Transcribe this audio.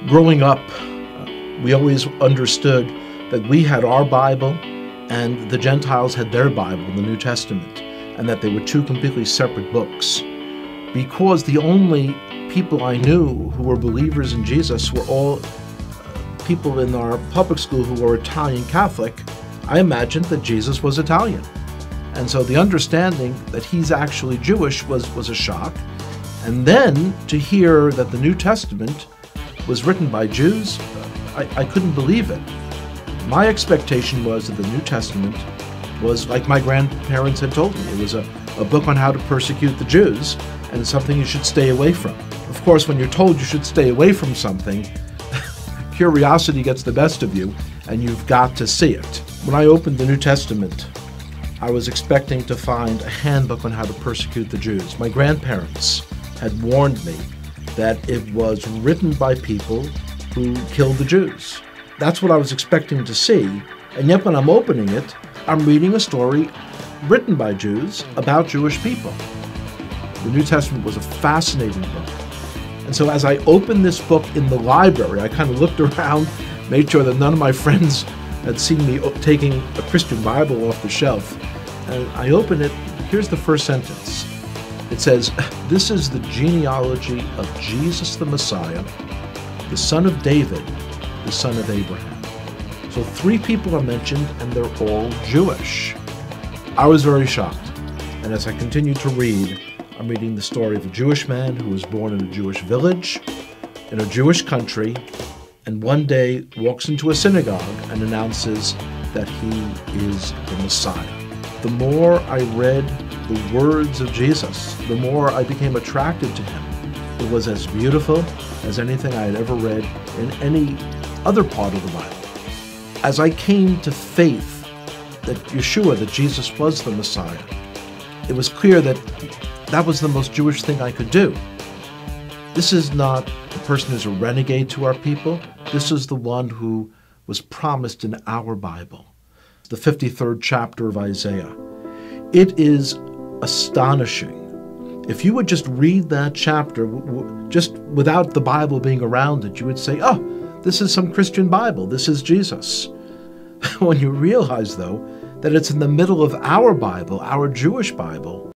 Growing up, we always understood that we had our Bible and the Gentiles had their Bible, the New Testament, and that they were two completely separate books. Because the only people I knew who were believers in Jesus were all people in our public school who were Italian Catholic, I imagined that Jesus was Italian. And so the understanding that he's actually Jewish was a shock. And then to hear that the New Testament was written by Jews, I couldn't believe it. My expectation was that the New Testament was like my grandparents had told me. It was a book on how to persecute the Jews, and it's something you should stay away from. Of course, when you're told you should stay away from something, curiosity gets the best of you, and you've got to see it. When I opened the New Testament, I was expecting to find a handbook on how to persecute the Jews. My grandparents had warned me that it was written by people who killed the Jews. That's what I was expecting to see, and yet when I'm opening it, I'm reading a story written by Jews about Jewish people. The New Testament was a fascinating book. And so as I opened this book in the library, I kind of looked around, made sure that none of my friends had seen me taking a Christian Bible off the shelf. And I open it, here's the first sentence. It says, "This is the genealogy of Jesus the Messiah, the son of David, the son of Abraham." So 3 people are mentioned, and they're all Jewish. I was very shocked. And as I continued to read, I'm reading the story of a Jewish man who was born in a Jewish village, in a Jewish country, and one day walks into a synagogue and announces that he is the Messiah. The more I read the words of Jesus, the more I became attracted to him. It was as beautiful as anything I had ever read in any other part of the Bible. As I came to faith that Yeshua, that Jesus was the Messiah, it was clear that that was the most Jewish thing I could do. This is not the person who's a renegade to our people. This is the one who was promised in our Bible, the 53rd chapter of Isaiah. It is astonishing. If you would just read that chapter, just without the Bible being around it, you would say, oh, this is some Christian Bible. This is Jesus. When you realize, though, that it's in the middle of our Bible, our Jewish Bible,